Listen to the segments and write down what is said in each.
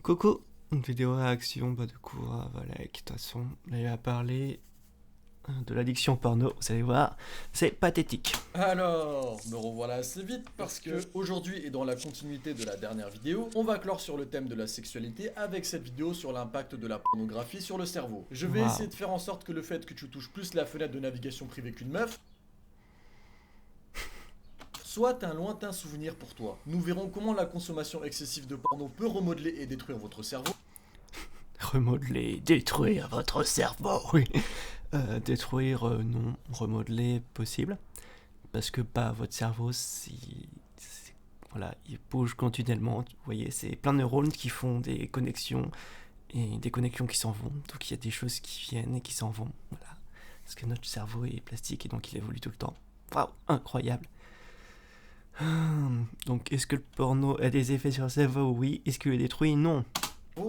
Coucou, une vidéo réaction, bah du coup, voilà, de toute façon, là, il va parler de l'addiction porno, vous allez voir, c'est pathétique. Alors, me revoilà assez vite parce que aujourd'hui et dans la continuité de la dernière vidéo, on va clore sur le thème de la sexualité avec cette vidéo sur l'impact de la pornographie sur le cerveau. Je vais Waouh. essayer de faire en sorte que le fait que tu touches plus la fenêtre de navigation privée qu'une meuf soit un lointain souvenir pour toi. Nous verrons comment la consommation excessive de porno peut remodeler et détruire votre cerveau. Remodeler, détruire votre cerveau, oui. Non, remodeler, possible. Parce que, bah, votre cerveau, voilà, il bouge continuellement, vous voyez, c'est plein de neurones qui font des connexions, et des connexions qui s'en vont, donc il y a des choses qui viennent et qui s'en vont, voilà. Parce que notre cerveau est plastique et donc il évolue tout le temps. Waouh, incroyable. Donc, est-ce que le porno a des effets sur le cerveau? Oui. Est-ce qu'il est détruit? Non.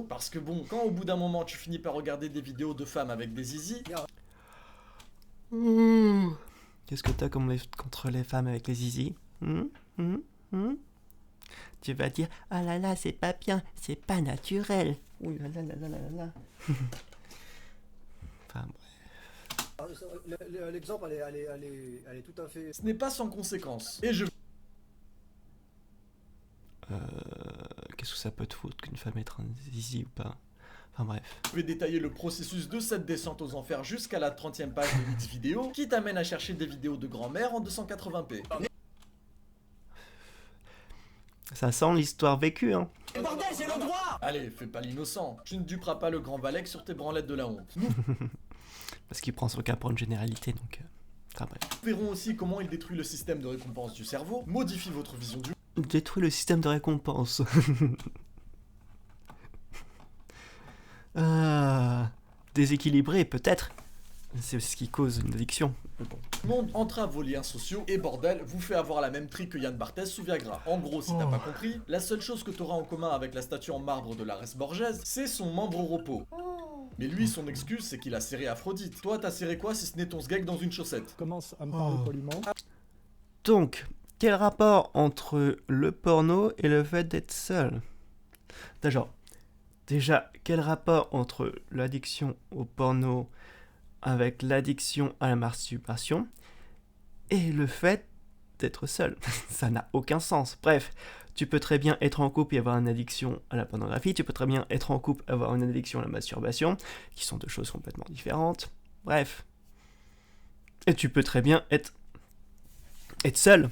Parce que bon, quand au bout d'un moment tu finis par regarder des vidéos de femmes avec des zizi, Qu'est-ce que t'as contre les femmes avec les zizi? Tu vas dire, ah là là, c'est pas bien, c'est pas naturel. Ouh là là là là là là. Enfin, L'exemple, elle est tout à fait. ce n'est pas sans conséquence. qu'est-ce que ça peut te foutre qu'une femme être un zizi ou pas? Enfin bref. Je vais détailler le processus de cette descente aux enfers jusqu'à la 30e page de X vidéo qui t'amène à chercher des vidéos de grand-mère en 280p. Ça sent l'histoire vécue, hein. Bordel, j'ai le droit. Allez, fais pas l'innocent. Tu ne duperas pas le grand Valek sur tes branlettes de la honte. Nous Parce qu'il prend son cas pour une généralité, donc. Enfin bref. verrons aussi comment il détruit le système de récompense du cerveau, modifie votre vision du Détruit le système de récompense. Déséquilibré, peut-être. C'est ce qui cause une addiction. Bon. monde, entrave vos liens sociaux et bordel, vous fait avoir la même trique que Yann Barthès sous Viagra. En gros, si t'as pas compris, la seule chose que t'auras en commun avec la statue en marbre de l'Ares Borges, c'est son membre au repos. Mais lui, son excuse, c'est qu'il a serré Aphrodite. Toi, t'as serré quoi si ce n'est ton sgeg dans une chaussette? Commence à me parler poliment. Donc, quel rapport entre le porno et le fait d'être seul? Déjà, quel rapport entre l'addiction au porno avec l'addiction à la masturbation et le fait d'être seul? Ça n'a aucun sens. Bref, tu peux très bien être en couple et avoir une addiction à la pornographie, tu peux très bien être en couple et avoir une addiction à la masturbation, qui sont deux choses complètement différentes. Bref. Et tu peux très bien être seul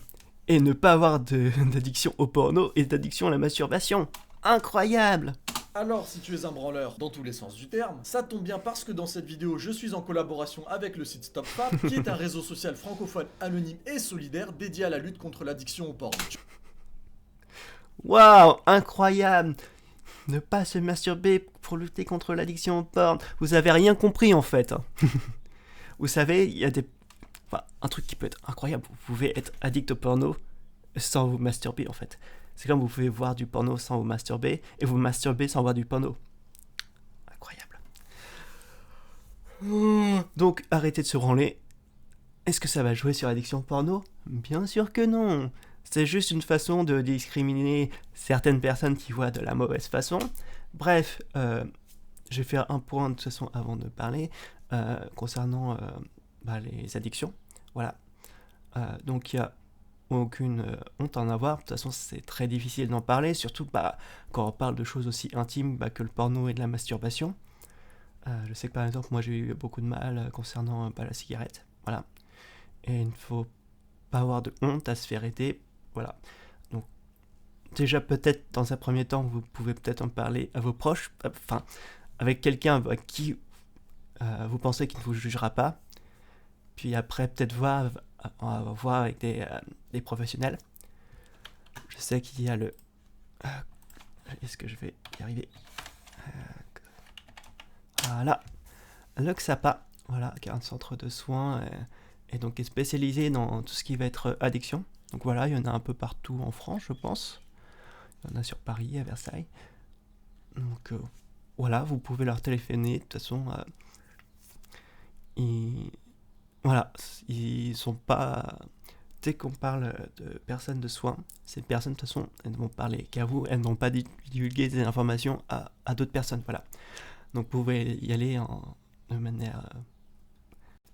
et ne pas avoir d'addiction au porno et d'addiction à la masturbation. Incroyable! Alors, si tu es un branleur dans tous les sens du terme, ça tombe bien parce que dans cette vidéo, je suis en collaboration avec le site StopFap, qui est un réseau social francophone anonyme et solidaire dédié à la lutte contre l'addiction au porno. Waouh, incroyable! Ne pas se masturber pour lutter contre l'addiction au porn. Vous avez rien compris en fait. Vous savez, il y a un truc qui peut être incroyable. Vous pouvez être addict au porno sans vous masturber en fait. C'est comme vous pouvez voir du porno sans vous masturber et vous masturber sans voir du porno. Incroyable. Donc arrêtez de se branler. Est-ce que ça va jouer sur l'addiction au porno? Bien sûr que non. C'est juste une façon de discriminer certaines personnes qui voient de la mauvaise façon. Bref, je vais faire un point de toute façon avant de parler concernant les addictions. Voilà. Donc il y a aucune honte à en avoir. De toute façon, c'est très difficile d'en parler, surtout quand on parle de choses aussi intimes que le porno et de la masturbation. Je sais que par exemple, moi j'ai eu beaucoup de mal concernant la cigarette. Voilà. Et il ne faut pas avoir de honte à se faire aider. Voilà. Donc, déjà, peut-être dans un premier temps, vous pouvez peut-être en parler à vos proches, enfin, avec quelqu'un avec qui vous pensez qu'il ne vous jugera pas. Puis après, peut-être voir avec des professionnels. Je sais qu'il y a le... Est-ce que je vais y arriver? Voilà. Le XAPA, voilà, qui est un centre de soins et donc est spécialisé dans tout ce qui va être addiction. Donc voilà, il y en a un peu partout en France, je pense. Il y en a sur Paris, à Versailles. Donc voilà, vous pouvez leur téléphoner. De toute façon, voilà, ils sont pas dès qu'on parle de personnes de soins, ces personnes, de toute façon, elles ne vont parler qu'à vous, elles ne vont pas divulguer des informations à d'autres personnes, voilà. Donc vous pouvez y aller de manière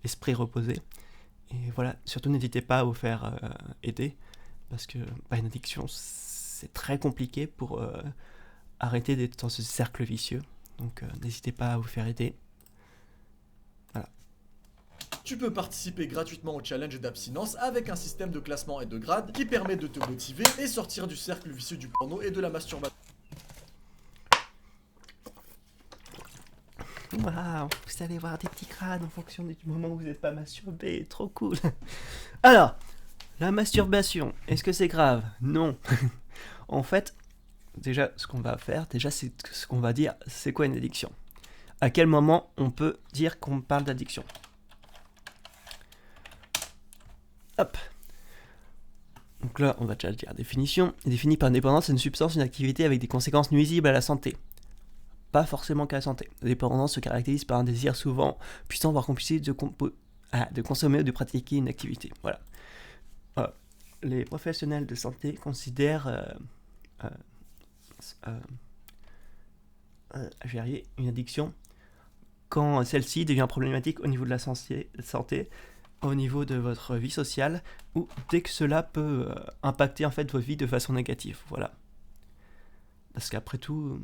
esprit reposé. Et voilà, surtout n'hésitez pas à vous faire aider, parce que une addiction, c'est très compliqué pour arrêter d'être dans ce cercle vicieux. Donc n'hésitez pas à vous faire aider. Voilà. Tu peux participer gratuitement au challenge d'abstinence avec un système de classement et de grade qui permet de te motiver et sortir du cercle vicieux du porno et de la masturbation. Waouh, vous allez voir des petits grades en fonction du moment où vous n'êtes pas masturbé, trop cool. Alors, la masturbation, est-ce que c'est grave? Non. En fait, déjà, ce qu'on va faire, c'est ce qu'on va dire, c'est quoi une addiction? À quel moment on peut dire qu'on parle d'addiction? Hop. Donc là, on va déjà dire définition. Définie par dépendance, c'est une substance, une activité avec des conséquences nuisibles à la santé. Pas forcément qu'à la santé. La dépendance se caractérise par un désir souvent puissant, voire compulsif de consommer ou de pratiquer une activité. Voilà. Les professionnels de santé considèrent une addiction quand celle-ci devient problématique au niveau de la santé, au niveau de votre vie sociale, ou dès que cela peut impacter en fait votre vie de façon négative. Voilà. Parce qu'après tout,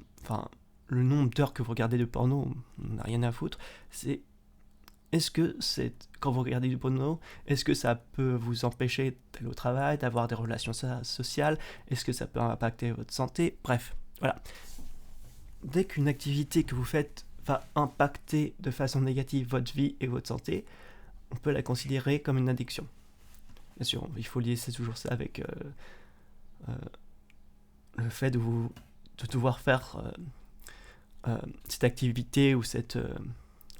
le nombre d'heures que vous regardez de porno, on n'a rien à foutre. Est-ce que quand vous regardez du porno, est-ce que ça peut vous empêcher d'aller au travail, d'avoir des relations sociales? Est-ce que ça peut impacter votre santé? Bref, voilà. Dès qu'une activité que vous faites va impacter de façon négative votre vie et votre santé, on peut la considérer comme une addiction. Bien sûr, il faut lier toujours ça avec le fait de devoir faire cette activité ou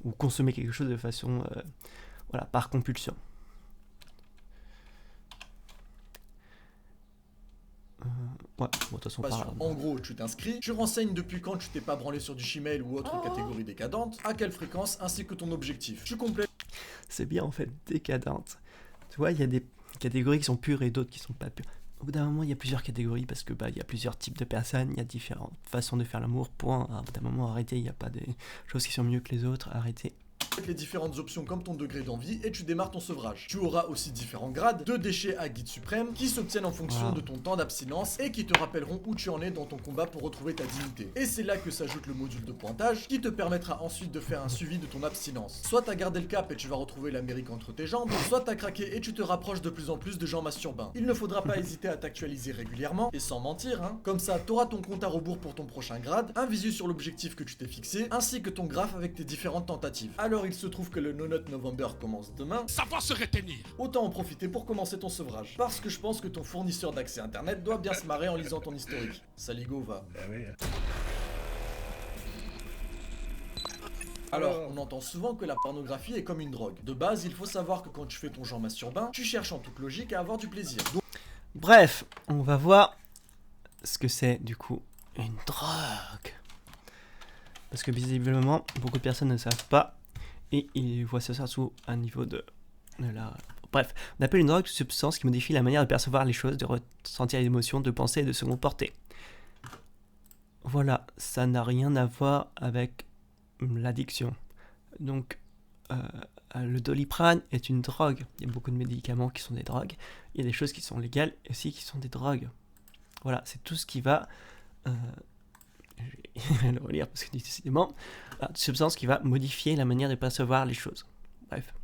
ou consommer quelque chose de façon par compulsion. De toute façon, en gros, tu t'inscris, tu renseignes depuis quand tu t'es pas branlé sur du Gmail ou autre catégorie décadente, à quelle fréquence, ainsi que ton objectif. Tu complètes. C'est bien en fait, décadente. Tu vois, il y a des catégories qui sont pures et d'autres qui sont pas pures. Au bout d'un moment, il y a plusieurs catégories parce que il y a plusieurs types de personnes, il y a différentes façons de faire l'amour, point. Au bout d'un moment, arrêtez, il n'y a pas des choses qui sont mieux que les autres, arrêtez. Les différentes options comme ton degré d'envie et tu démarres ton sevrage. Tu auras aussi différents grades de déchets à guide suprême qui s'obtiennent en fonction de ton temps d'abstinence et qui te rappelleront où tu en es dans ton combat pour retrouver ta dignité. Et c'est là que s'ajoute le module de pointage qui te permettra ensuite de faire un suivi de ton abstinence. Soit t'as gardé le cap et tu vas retrouver l'Amérique entre tes jambes, soit t'as craqué et tu te rapproches de plus en plus de gens masturbants. Il ne faudra pas hésiter à t'actualiser régulièrement et sans mentir, Comme ça, t'auras ton compte à rebours pour ton prochain grade, un visu sur l'objectif que tu t'es fixé, ainsi que ton graphe avec tes différentes tentatives. Alors il se trouve que le No Nut November commence demain. Savoir se retenir. Autant en profiter pour commencer ton sevrage. Parce que je pense que ton fournisseur d'accès internet doit bien se marrer en lisant ton historique. Saligo va. Alors, on entend souvent que la pornographie est comme une drogue. De base, il faut savoir que quand tu fais ton genre masturbin, tu cherches en toute logique à avoir du plaisir. Bref, on va voir ce que c'est du coup une drogue. Parce que visiblement, beaucoup de personnes ne savent pas. Et il voit ça sous un niveau de la... Bref, on appelle une drogue une substance qui modifie la manière de percevoir les choses, de ressentir les émotions, de penser et de se comporter. Voilà, ça n'a rien à voir avec l'addiction. Donc, le Doliprane est une drogue. Il y a beaucoup de médicaments qui sont des drogues. Il y a des choses qui sont légales et aussi qui sont des drogues. Voilà, c'est tout ce qui va... je vais le relire parce que décidément, une substance qui va modifier la manière de percevoir les choses. Bref.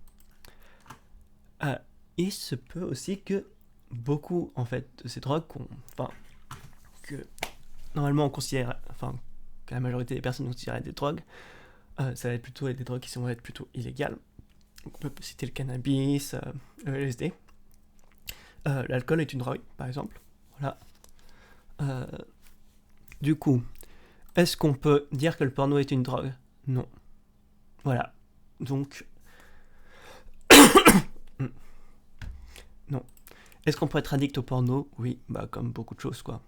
Il se peut aussi que beaucoup en fait de ces drogues que normalement on considère, que la majorité des personnes considèrent des drogues, ça va être plutôt des drogues qui vont être plutôt illégales. On peut citer le cannabis, le LSD. L'alcool est une drogue, par exemple. Voilà. Du coup, est-ce qu'on peut dire que le porno est une drogue? Non. Voilà. Donc... non. Est-ce qu'on peut être addict au porno? Oui, comme beaucoup de choses, quoi.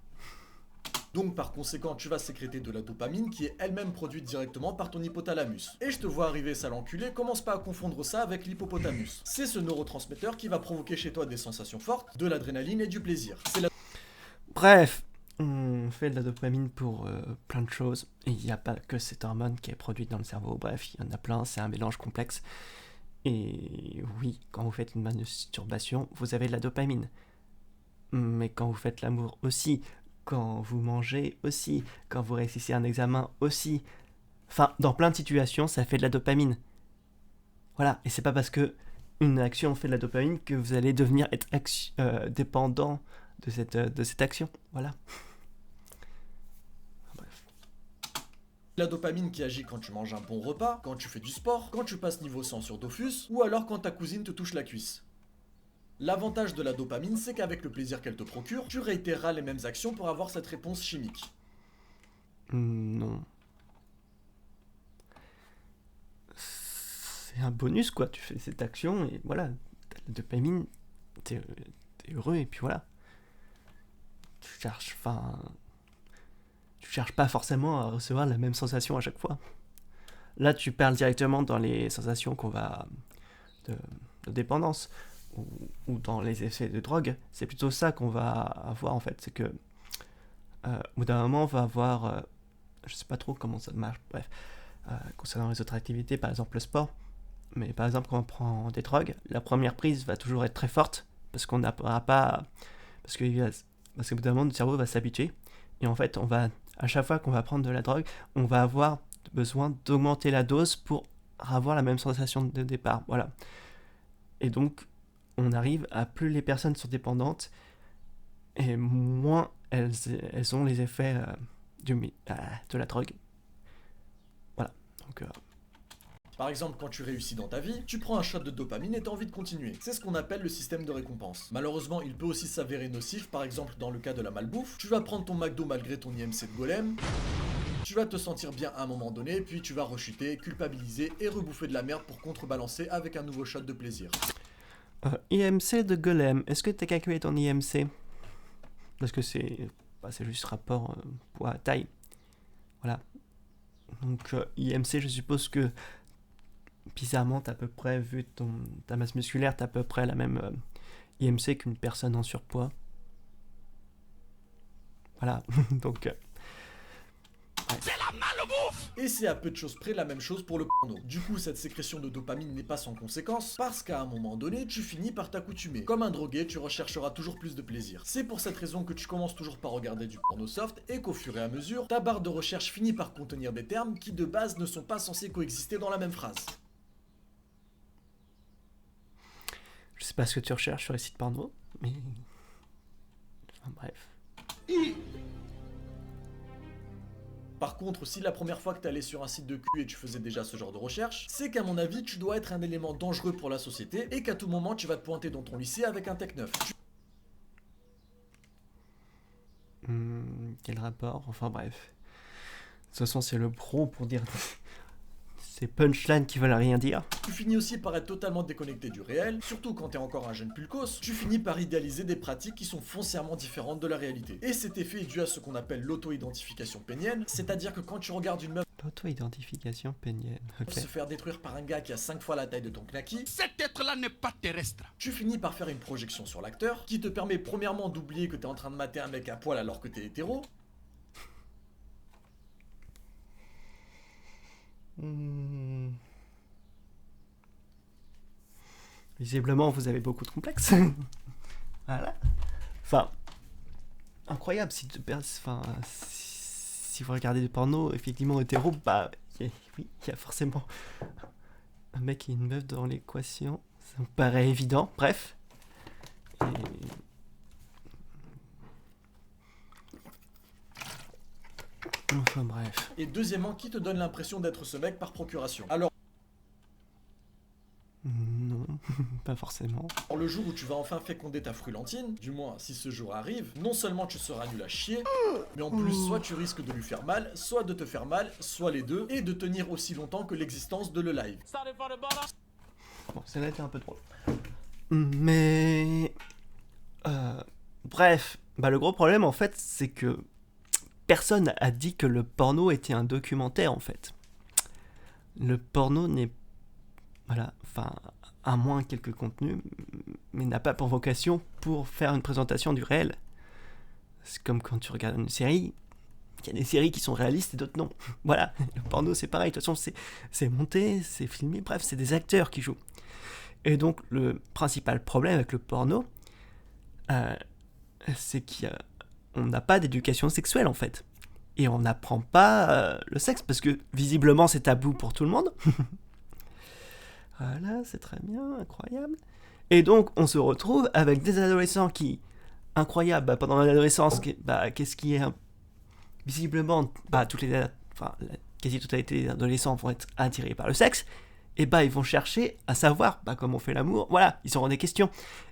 Donc par conséquent, tu vas sécréter de la dopamine qui est elle-même produite directement par ton hypothalamus. Et je te vois arriver, sale enculé, commence pas à confondre ça avec l'hippopotamus. C'est ce neurotransmetteur qui va provoquer chez toi des sensations fortes, de l'adrénaline et du plaisir. C'est la... Bref, on fait de la dopamine pour plein de choses. Et il n'y a pas que cette hormone qui est produite dans le cerveau. Bref, il y en a plein, c'est un mélange complexe. Et oui, quand vous faites une masturbation, vous avez de la dopamine. Mais quand vous faites l'amour aussi, quand vous mangez aussi, quand vous réussissez un examen aussi. Enfin, dans plein de situations, ça fait de la dopamine. Voilà, et c'est pas parce que une action fait de la dopamine que vous allez devenir être dépendant de cette action. Voilà. Bref. La dopamine qui agit quand tu manges un bon repas, quand tu fais du sport, quand tu passes niveau 100 sur Dofus, ou alors quand ta cousine te touche la cuisse. L'avantage de la dopamine, c'est qu'avec le plaisir qu'elle te procure, tu réitéreras les mêmes actions pour avoir cette réponse chimique. Non. C'est un bonus, quoi. Tu fais cette action et voilà. T'as la dopamine, t'es heureux et puis voilà. Tu cherches pas forcément à recevoir la même sensation à chaque fois. Là, tu parles directement dans les sensations de dépendance ou dans les effets de drogue. C'est plutôt ça qu'on va avoir en fait. C'est que au bout d'un moment, on va avoir, je sais pas trop comment ça marche. Bref, concernant les autres activités, par exemple le sport. Mais par exemple, quand on prend des drogues, la première prise va toujours être très forte parce qu'on n'aura pas, parce qu'au bout d'un moment, notre cerveau va s'habituer. Et en fait, à chaque fois qu'on va prendre de la drogue, on va avoir besoin d'augmenter la dose pour avoir la même sensation de départ. Voilà. Et donc, on arrive à plus les personnes sont dépendantes et moins elles ont les effets de la drogue. Voilà. Donc, Par exemple, quand tu réussis dans ta vie, tu prends un shot de dopamine et t'as envie de continuer. C'est ce qu'on appelle le système de récompense. Malheureusement, il peut aussi s'avérer nocif, par exemple dans le cas de la malbouffe. Tu vas prendre ton McDo malgré ton IMC de golem. Tu vas te sentir bien à un moment donné, puis tu vas rechuter, culpabiliser et rebouffer de la merde pour contrebalancer avec un nouveau shot de plaisir. IMC de golem, est-ce que tu as calculé ton IMC? Parce que c'est juste rapport poids-taille. Voilà. Donc IMC, je suppose que bizarrement, t'as à peu près, vu ta masse musculaire, t'as à peu près la même IMC qu'une personne en surpoids. Voilà. Donc... C'est la malbouffe! Et c'est à peu de choses près la même chose pour le porno. Du coup, cette sécrétion de dopamine n'est pas sans conséquence, parce qu'à un moment donné, tu finis par t'accoutumer. Comme un drogué, tu rechercheras toujours plus de plaisir. C'est pour cette raison que tu commences toujours par regarder du porno soft, et qu'au fur et à mesure, ta barre de recherche finit par contenir des termes qui de base ne sont pas censés coexister dans la même phrase. Je sais pas ce que tu recherches sur les sites porno, mais... Enfin, bref. Par contre, si la première fois que t'es allé sur un site de cul et tu faisais déjà ce genre de recherche, c'est qu'à mon avis, tu dois être un élément dangereux pour la société et qu'à tout moment, tu vas te pointer dans ton lycée avec un tech neuf. Quel rapport? Enfin bref. De toute façon, c'est le pro pour dire ces punchlines qui veulent rien dire. Tu finis aussi par être totalement déconnecté du réel, surtout quand t'es encore un jeune pulcos, tu finis par idéaliser des pratiques qui sont foncièrement différentes de la réalité. Et cet effet est dû à ce qu'on appelle l'auto-identification pénienne, c'est-à-dire que quand tu regardes une meuf L'auto-identification pénienne. Ok. se faire détruire par un gars qui a 5 fois la taille de ton knacky, Cet être-là n'est pas terrestre. tu finis par faire une projection sur l'acteur, qui te permet premièrement d'oublier que t'es en train de mater un mec à poil alors que t'es hétéro, Visiblement, vous avez beaucoup de complexes. Voilà. Enfin, incroyable si vous regardez du porno, effectivement hétéro, bah oui, il y a forcément un mec et une meuf dans l'équation. Ça me paraît évident. Bref. Enfin bref. et deuxièmement qui te donne l'impression d'être ce mec par procuration. Alors Non, pas forcément. le jour où tu vas enfin féconder ta frulantine, du moins si ce jour arrive, non seulement tu seras nul à chier, mais en plus soit tu risques de lui faire mal, soit de te faire mal, soit les deux, et de tenir aussi longtemps que l'existence de le live. Bon, celle-là était un peu drôle. Mais... bref, bah le gros problème en fait, c'est que personne a dit que le porno était un documentaire en fait. Le porno n'est... Voilà, enfin, à moins quelques contenus, mais n'a pas pour vocation pour faire une présentation du réel. C'est comme quand tu regardes une série, il y a des séries qui sont réalistes et d'autres non. Voilà, le porno c'est pareil, de toute façon c'est monté, c'est filmé, bref, c'est des acteurs qui jouent. Et donc le principal problème avec le porno, c'est qu'on n'a pas d'éducation sexuelle en fait. Et on n'apprend pas le sexe, parce que visiblement c'est tabou pour tout le monde. Voilà, c'est très bien, incroyable. Et donc on se retrouve avec des adolescents qui, incroyable, pendant l'adolescence, qu'est-ce qui est visiblement, la quasi-totalité des adolescents vont être attirés par le sexe, et ils vont chercher à savoir comment on fait l'amour, voilà, ils auront des questions.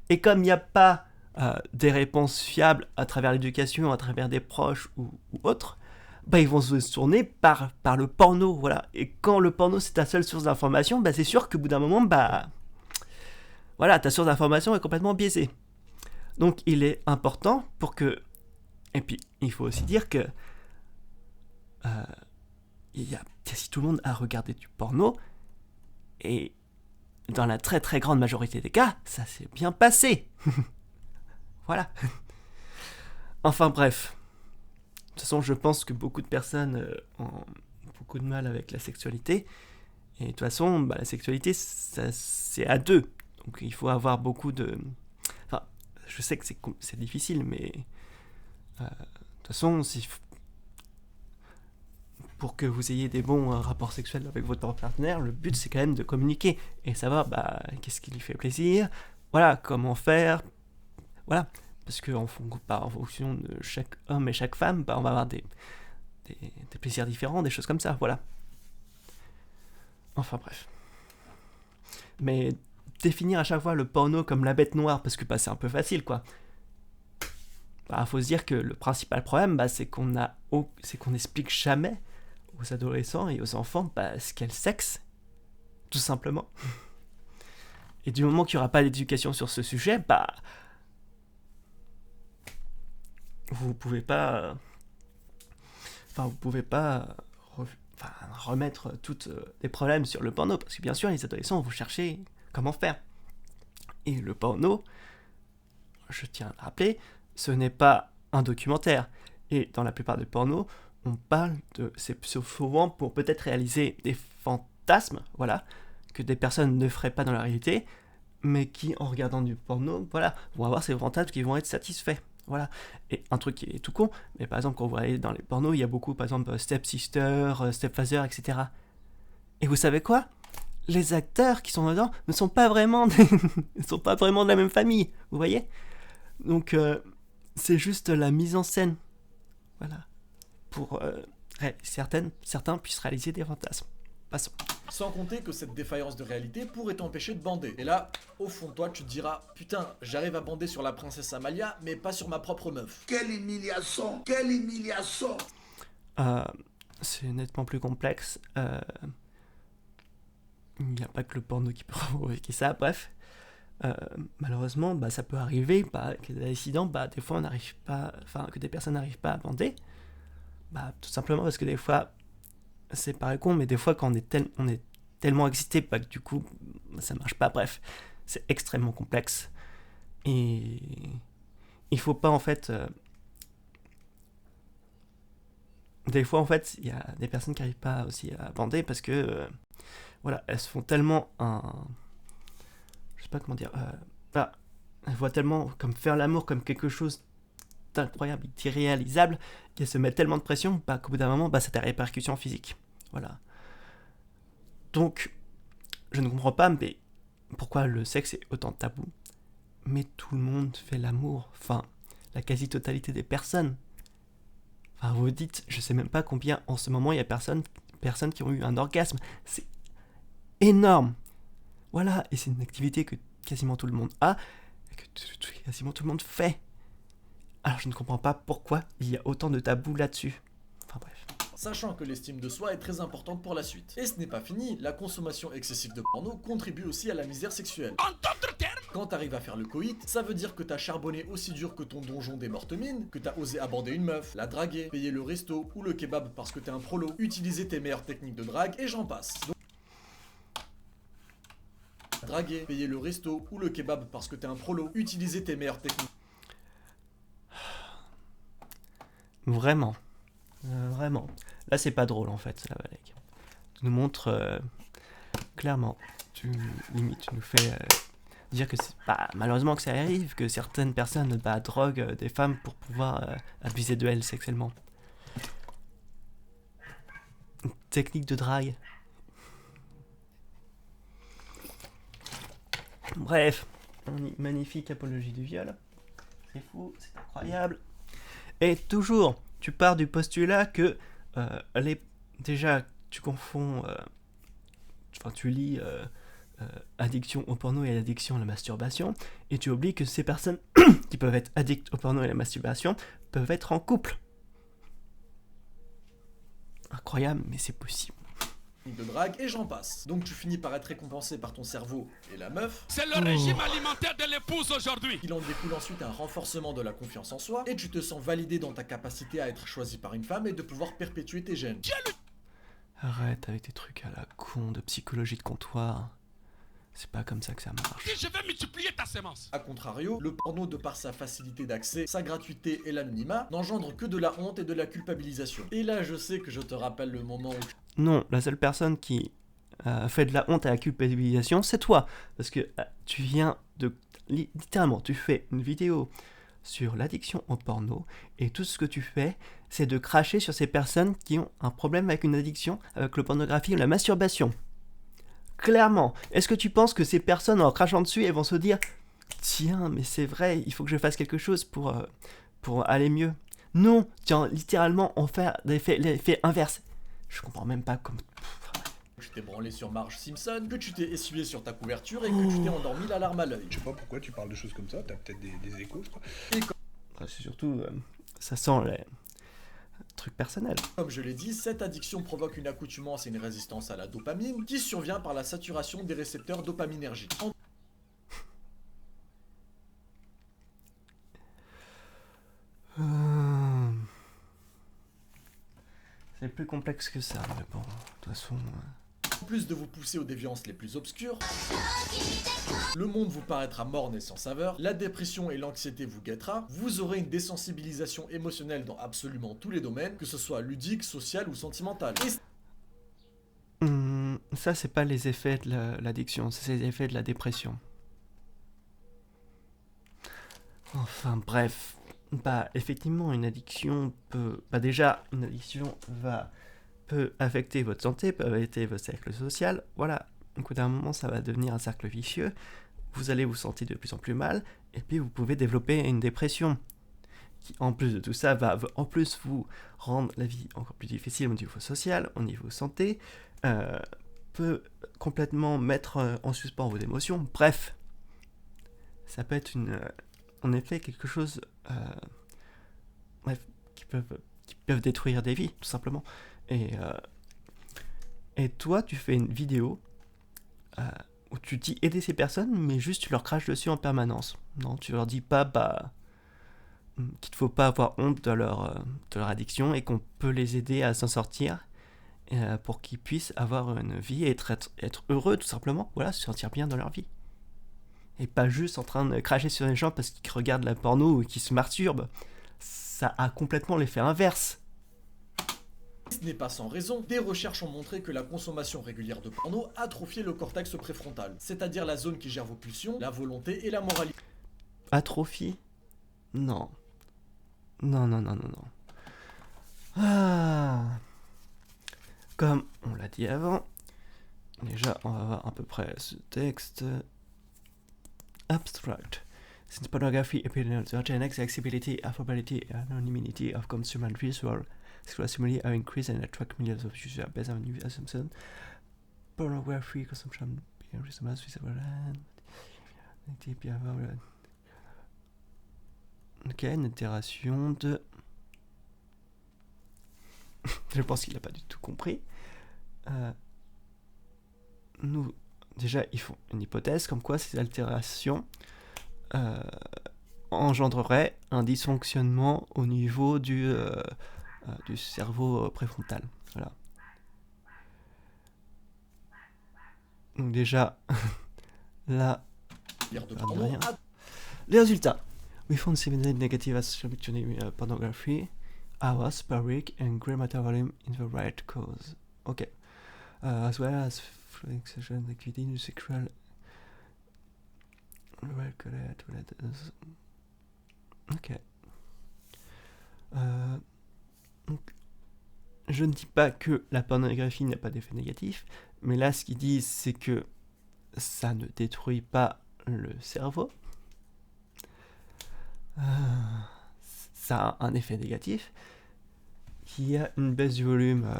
Et comme il n'y a pas des réponses fiables à travers l'éducation, à travers des proches ou autres, ils vont se tourner par le porno, voilà. Et quand le porno c'est ta seule source d'information, c'est sûr qu'au bout d'un moment, voilà, ta source d'information est complètement biaisée. Donc il est important pour que... Et puis, il faut aussi dire que il y a quasi tout le monde à regarder du porno, et dans la très très grande majorité des cas, ça s'est bien passé. Voilà. Enfin bref. De toute façon, je pense que beaucoup de personnes ont beaucoup de mal avec la sexualité. Et de toute façon, la sexualité, c'est à deux. Donc il faut avoir beaucoup de... Enfin, je sais que c'est difficile, mais... de toute façon, pour que vous ayez des bons rapports sexuels avec votre partenaire, le but c'est quand même de communiquer et savoir qu'est-ce qui lui fait plaisir, voilà, comment faire, voilà, parce qu'en fonction de chaque homme et chaque femme, on va avoir des plaisirs différents, des choses comme ça, voilà. Enfin bref. Mais définir à chaque fois le porno comme la bête noire, parce que c'est un peu facile, quoi. Faut se dire que le principal problème, c'est qu'on n'explique jamais aux adolescents et aux enfants ce qu'est le sexe, tout simplement. Et du moment qu'il n'y aura pas d'éducation sur ce sujet, vous pouvez pas remettre tous les problèmes sur le porno, parce que bien sûr les adolescents vont chercher comment faire. Et le porno, je tiens à le rappeler, ce n'est pas un documentaire. Et dans la plupart des pornos, on parle c'est souvent pour peut-être réaliser des fantasmes, voilà, que des personnes ne feraient pas dans la réalité, mais qui, en regardant du porno, voilà, vont avoir ces fantasmes qui vont être satisfaits. Voilà. Et un truc qui est tout con, mais par exemple, quand vous allez dans les pornos, il y a beaucoup, par exemple, Step-Sister, Step-Father, etc. Et vous savez quoi ? Les acteurs qui sont dedans ne sont pas vraiment de la même famille, vous voyez ? Donc, c'est juste la mise en scène. Voilà. Pour certains puissent réaliser des fantasmes. Passons. Sans compter que cette défaillance de réalité pourrait t'empêcher de bander. Et là, au fond de toi, tu te diras, putain, j'arrive à bander sur la princesse Amalia, mais pas sur ma propre meuf. Quelle humiliation! Quelle humiliation! C'est nettement plus complexe. Il n'y a pas que le porno qui peut provoquer ça, bref. Malheureusement, ça peut arriver que des incidents, des fois on n'arrive pas, que des personnes n'arrivent pas à bander, tout simplement parce que des fois, c'est pareil con, mais des fois quand on est tellement excité, que du coup, ça marche pas, bref, c'est extrêmement complexe, et il faut pas en fait, des fois en fait, il y a des personnes qui n'arrivent pas aussi à bander parce que, voilà, elles se font tellement je sais pas comment dire, elle voit tellement comme faire l'amour comme quelque chose d'incroyable, d'irréalisable, qu'elle se met tellement de pression qu'au bout d'un moment, ça a des répercussions physiques. Voilà. Donc, je ne comprends pas, mais pourquoi le sexe est autant tabou. Mais tout le monde fait l'amour. La quasi-totalité des personnes. Vous dites, je sais même pas combien en ce moment il y a personnes qui ont eu un orgasme. C'est énorme. Voilà, et c'est une activité que quasiment tout le monde a, et que quasiment tout le monde fait. Alors je ne comprends pas pourquoi il y a autant de tabous là-dessus. Enfin bref. Sachant que l'estime de soi est très importante pour la suite. Et ce n'est pas fini, la consommation excessive de porno contribue aussi à la misère sexuelle. En d'autres termes, Quand t'arrives à faire le coït, ça veut dire que t'as charbonné aussi dur que ton donjon des mortes mines, que t'as osé aborder une meuf, la draguer, payer le resto ou le kebab parce que t'es un prolo, utiliser tes meilleures techniques de drague et j'en passe. Donc, draguer, payer le resto ou le kebab parce que t'es un prolo, utiliser tes meilleures techniques. Vraiment. Vraiment. Là, c'est pas drôle en fait, la Valek. Tu nous montres clairement. Tu nous fais dire que c'est pas malheureusement que ça arrive, que certaines personnes droguent des femmes pour pouvoir abuser de elles sexuellement. Une technique de drague. Bref, magnifique apologie du viol. C'est fou, c'est incroyable. Et toujours, tu pars du postulat que déjà, tu confonds, tu lis addiction au porno et addiction à la masturbation, et tu oublies que ces personnes qui peuvent être addictes au porno et à la masturbation peuvent être en couple. Incroyable, mais c'est possible. De drague et j'en passe. Donc tu finis par être récompensé par ton cerveau et la meuf. C'est le régime alimentaire de l'épouse aujourd'hui. Il en découle ensuite un renforcement de la confiance en soi et tu te sens validé dans ta capacité à être choisi par une femme et de pouvoir perpétuer tes gènes. Arrête avec tes trucs à la con de psychologie de comptoir. C'est pas comme ça que ça marche. Je vais multiplier ta sémence. A contrario, le porno, de par sa facilité d'accès, sa gratuité et l'anonymat, n'engendre que de la honte et de la culpabilisation. Et là, je sais que je te rappelle le moment où... Non, la seule personne qui fait de la honte à la culpabilisation, c'est toi. Parce que tu viens de... Littéralement, tu fais une vidéo sur l'addiction au porno, et tout ce que tu fais, c'est de cracher sur ces personnes qui ont un problème avec une addiction, avec le pornographie ou la masturbation. Clairement, est-ce que tu penses que ces personnes, en crachant dessus, elles vont se dire « Tiens, mais c'est vrai, il faut que je fasse quelque chose pour aller mieux ». Non, tiens, littéralement, on fait l'effet inverse. Je comprends même pas comme... tu t'es branlé sur Marge Simpson, que tu t'es essuyé sur ta couverture et que tu t'es endormi la larme à l'œil. Je sais pas pourquoi tu parles de choses comme ça, t'as peut-être des échos, quoi. C'est surtout... ça sent les trucs personnels. Comme je l'ai dit, cette addiction provoque une accoutumance et une résistance à la dopamine qui survient par la saturation des récepteurs dopaminergiques. C'est plus complexe que ça, mais bon, de toute façon... En plus de vous pousser aux déviances les plus obscures, le monde vous paraîtra morne et sans saveur, la dépression et l'anxiété vous guettera, vous aurez une désensibilisation émotionnelle dans absolument tous les domaines, que ce soit ludique, social ou sentimental. Et... ça, c'est pas les effets de l'addiction, c'est les effets de la dépression. Enfin, bref... effectivement, une addiction peut... déjà, une addiction peut affecter votre santé, peut affecter votre cercle social, voilà. Au bout d'un moment, ça va devenir un cercle vicieux, vous allez vous sentir de plus en plus mal, et puis vous pouvez développer une dépression, qui, en plus de tout ça, va en plus vous rendre la vie encore plus difficile au niveau social, au niveau santé, peut complètement mettre en suspens vos émotions, bref. Ça peut être en effet quelque chose... qui peuvent détruire des vies, tout simplement. Et toi, tu fais une vidéo où tu dis aider ces personnes, mais juste tu leur craches dessus en permanence. Non, tu leur dis pas qu'il ne faut pas avoir honte de leur addiction et qu'on peut les aider à s'en sortir pour qu'ils puissent avoir une vie et être heureux, tout simplement. Voilà, se sentir bien dans leur vie. Et pas juste en train de cracher sur les gens parce qu'ils regardent la porno ou qu'ils se masturbent. Ça a complètement l'effet inverse. Ce n'est pas sans raison, des recherches ont montré que la consommation régulière de porno atrophiait le cortex préfrontal, c'est-à-dire la zone qui gère vos pulsions, la volonté et la moralité. Atrophie ? Non. Non. Ah. Comme on l'a dit avant, déjà on va voir à peu près ce texte. Abstract. Since pornography appears to an accessibility, affordability, and anonymity of consumer and visual sexual stimuli are increased and attract millions of users based on new assumptions. Pornography consumption being reasonable visible and ok, une itération de... Je pense qu'il n'a pas du tout compris. déjà, ils font une hypothèse comme quoi ces altérations engendreraient un dysfonctionnement au niveau du cerveau préfrontal. Voilà. Donc déjà, là, Lire de Ah, porno, rien. Les résultats. We found similar negative association between pornography, hours per week, and gray matter volume in the right cause. Okay. As well as sexual activity, sexual. Ok. Donc, je ne dis pas que la pornographie n'a pas d'effet négatif, mais là, ce qu'ils disent, c'est que ça ne détruit pas le cerveau. Ça a un effet négatif. Il y a une baisse du volume,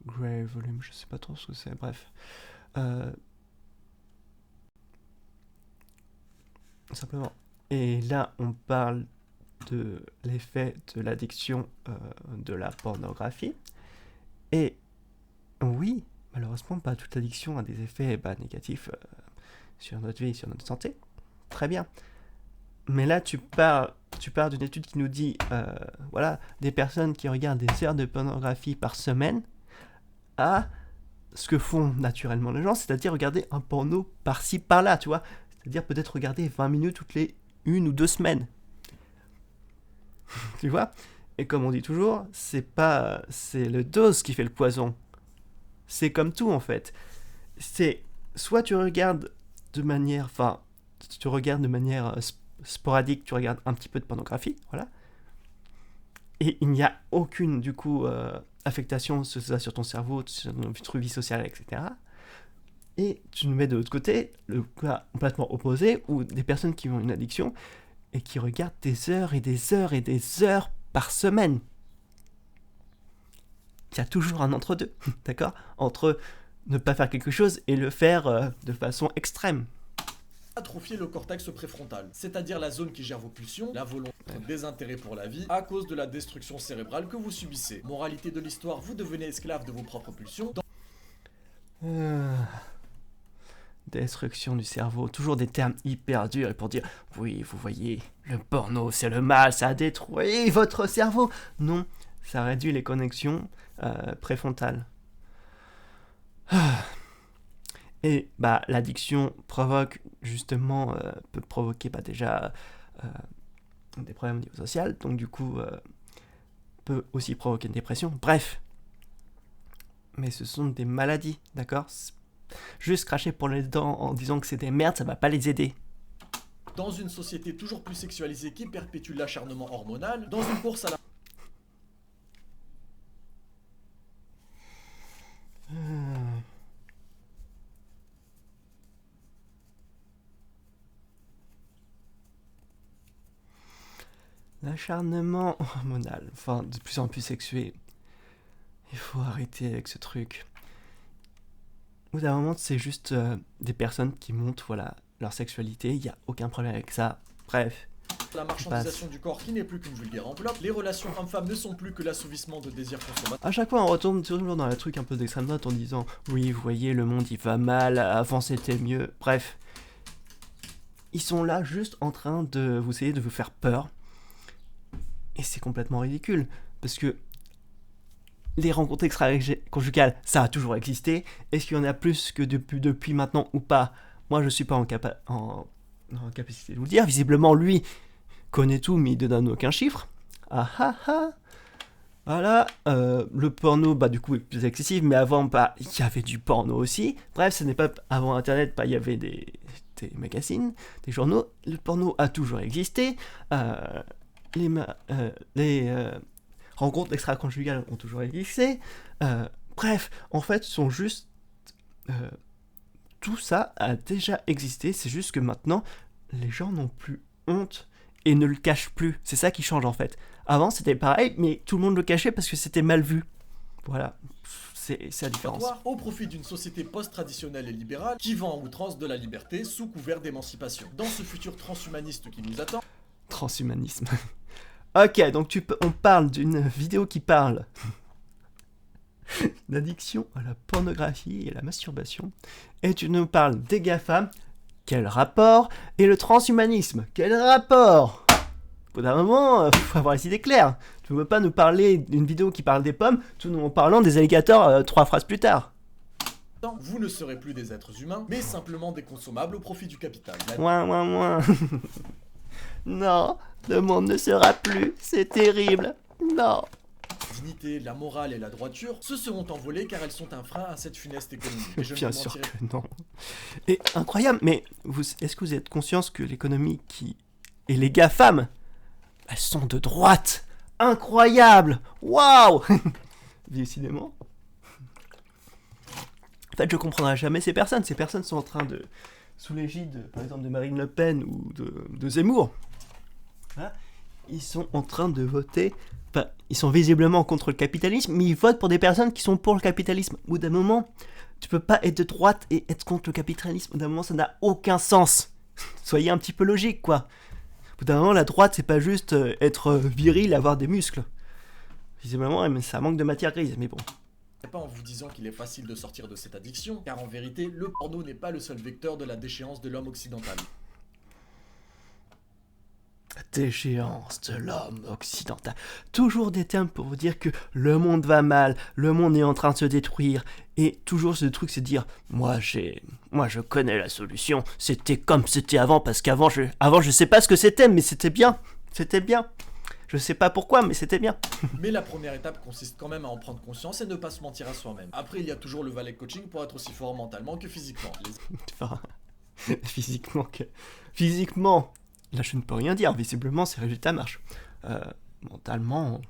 gray volume, je sais pas trop ce que c'est, bref. Simplement. Et là, on parle de l'effet de l'addiction de la pornographie. Et oui, malheureusement, pas toute addiction a des effets négatifs sur notre vie, sur notre santé. Très bien. Mais là, tu pars d'une étude qui nous dit, voilà, des personnes qui regardent des heures de pornographie par semaine à ce que font naturellement les gens, c'est-à-dire regarder un porno par-ci, par-là, tu vois. C'est-à-dire peut-être regarder 20 minutes toutes les 1 ou 2 semaines. Tu vois? Et comme on dit toujours, c'est le dose qui fait le poison. C'est comme tout, en fait. C'est soit tu regardes de manière, sporadique, tu regardes un petit peu de pornographie, voilà. Et il n'y a aucune, du coup, affectation sur ton cerveau, sur notre vie sociale, etc. Et tu nous mets de l'autre côté, le cas complètement opposé, où des personnes qui ont une addiction et qui regardent des heures et des heures et des heures par semaine. Il y a toujours un entre-deux, d'accord? Entre ne pas faire quelque chose et le faire de façon extrême. Atrophier le cortex préfrontal, c'est-à-dire la zone qui gère vos pulsions, la volonté, votre désintérêt pour la vie, à cause de la destruction cérébrale que vous subissez. Moralité de l'histoire, vous devenez esclave de vos propres pulsions. Destruction du cerveau, toujours des termes hyper durs et pour dire oui, vous voyez, le porno c'est le mal, ça détruit votre cerveau. Non, ça réduit les connexions préfrontales. Et l'addiction provoque justement, peut provoquer déjà des problèmes au niveau social, donc du coup peut aussi provoquer une dépression. Bref, mais ce sont des maladies, d'accord? Juste cracher pour les dents en disant que c'est des merdes, ça va pas les aider. Dans une société toujours plus sexualisée qui perpétue l'acharnement hormonal, dans une course à la... L'acharnement hormonal, enfin de plus en plus sexué. Il faut arrêter avec ce truc. Au bout d'un moment, c'est juste des personnes qui montrent leur sexualité, il n'y a aucun problème avec ça. Bref. La marchandisation du corps qui n'est plus qu'une vulgaire enveloppe, les relations hommes-femmes ne sont plus que l'assouvissement de désirs consommateurs. À chaque fois, on retombe toujours dans le truc un peu d'extrême droite en disant oui, vous voyez, le monde il va mal, avant c'était mieux. Bref. Ils sont là juste en train de vous essayer de vous faire peur. Et c'est complètement ridicule. Parce que les rencontres extra-conjugales, ça a toujours existé. Est-ce qu'il y en a plus que depuis maintenant ou pas? Moi, je suis pas en capacité de vous le dire. Visiblement, lui connaît tout, mais il ne donne aucun chiffre. Ah ah ah. Voilà. Le porno, du coup, est plus excessif. Mais avant, il y avait du porno aussi. Bref, ce n'est pas avant Internet, il y avait des magazines, des journaux. Le porno a toujours existé. Les rencontres extra-conjugales ont toujours existé. Bref, en fait, sont juste... tout ça a déjà existé, c'est juste que maintenant, les gens n'ont plus honte et ne le cachent plus. C'est ça qui change, en fait. Avant, c'était pareil, mais tout le monde le cachait parce que c'était mal vu. Voilà, c'est la différence. Au profit d'une société post-traditionnelle et libérale qui vend en outrance de la liberté sous couvert d'émancipation. Dans ce futur transhumaniste qui nous attend... Transhumanisme. Ok, donc on parle d'une vidéo qui parle d'addiction à la pornographie et à la masturbation. Et tu nous parles des GAFAM, quel rapport? Et le transhumanisme, quel rapport? Au bout d'un moment, faut avoir les idées claires. Tu ne veux pas nous parler d'une vidéo qui parle des pommes, tout en parlant des alligators 3 phrases plus tard. Vous ne serez plus des êtres humains, mais simplement des consommables au profit du capital. Ouin. Non, le monde ne sera plus, c'est terrible. Non. La dignité, la morale et la droiture se seront envolées car elles sont un frein à cette funeste économie. Et je ne Bien vous sûr mentirai que non. Et incroyable, mais est-ce que vous êtes conscients que l'économie et les GAFAM, elles sont de droite? Incroyable. Waouh. Décidément. En fait, je comprendrai jamais ces personnes. Ces personnes sont en train de, sous l'égide, par exemple, de Marine Le Pen ou de Zemmour, hein, ils sont en train de voter. Enfin, ils sont visiblement contre le capitalisme, mais ils votent pour des personnes qui sont pour le capitalisme. Au bout d'un moment, tu peux pas être de droite et être contre le capitalisme. Au bout d'un moment, ça n'a aucun sens. Soyez un petit peu logique, quoi. Au bout d'un moment, la droite, c'est pas juste être viril, avoir des muscles. Visiblement, ça manque de matière grise, mais bon. pas en vous disant qu'il est facile de sortir de cette addiction, car en vérité, le porno n'est pas le seul vecteur de la déchéance de l'homme occidental. Déchéance de l'homme occidental. Toujours des termes pour vous dire que le monde va mal, le monde est en train de se détruire, et toujours ce truc c'est de dire moi je connais la solution, c'était comme c'était avant, parce qu'avant je sais pas ce que c'était, mais c'était bien. Je sais pas pourquoi, mais c'était bien. Mais la première étape consiste quand même à en prendre conscience et ne pas se mentir à soi-même. Après, il y a toujours le valet coaching pour être aussi fort mentalement que physiquement. Enfin, Physiquement, là je ne peux rien dire, visiblement ces résultats marchent. Mentalement...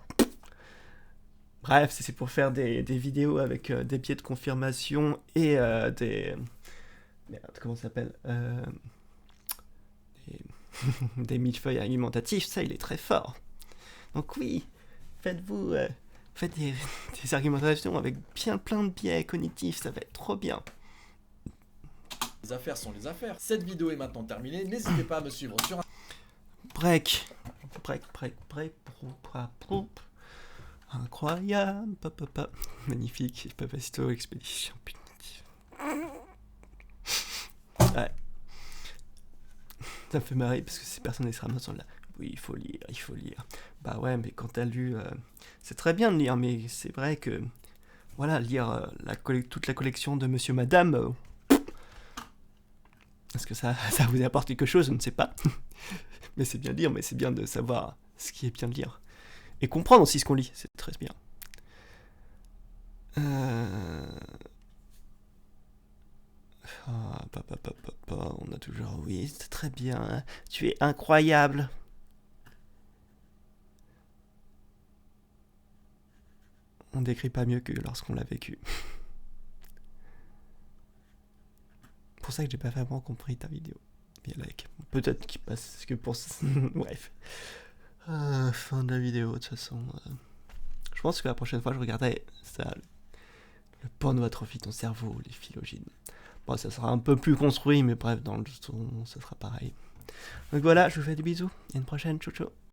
Bref, c'est pour faire des vidéos avec des biais de confirmation et des... Merde, comment ça s'appelle des millefeuilles argumentatifs, ça il est très fort. Donc oui, faites des argumentations avec bien plein de biais cognitifs, ça va être trop bien. Les affaires sont les affaires. Cette vidéo est maintenant terminée, n'hésitez pas à me suivre sur Break. Incroyable, magnifique, Papacito Expédition punitive. Ouais. Ça me fait marrer parce que ces personnes extrêmement sont là. Oui, il faut lire. Bah ouais, mais quand t'as lu... c'est très bien de lire, mais c'est vrai que... Voilà, lire toute la collection de Monsieur Madame... Est-ce que ça vous apporte quelque chose? Je ne sais pas. Mais c'est bien de lire, mais c'est bien de savoir ce qui est bien de lire. Et comprendre aussi ce qu'on lit, c'est très bien. On a toujours... Oui, c'est très bien. Tu es incroyable. On décrit pas mieux que lorsqu'on l'a vécu. C'est pour ça que j'ai pas vraiment compris ta vidéo. Bien like. Peut-être qu'il passe que pour... Bref. Fin de la vidéo, de toute façon. Je pense que la prochaine fois, je regarderai ça. Le porno atrophie ton cerveau, les phylogènes. Bon, ça sera un peu plus construit, mais bref, dans le son, ça sera pareil. Donc voilà, je vous fais des bisous. Et à une prochaine. Ciao, ciao.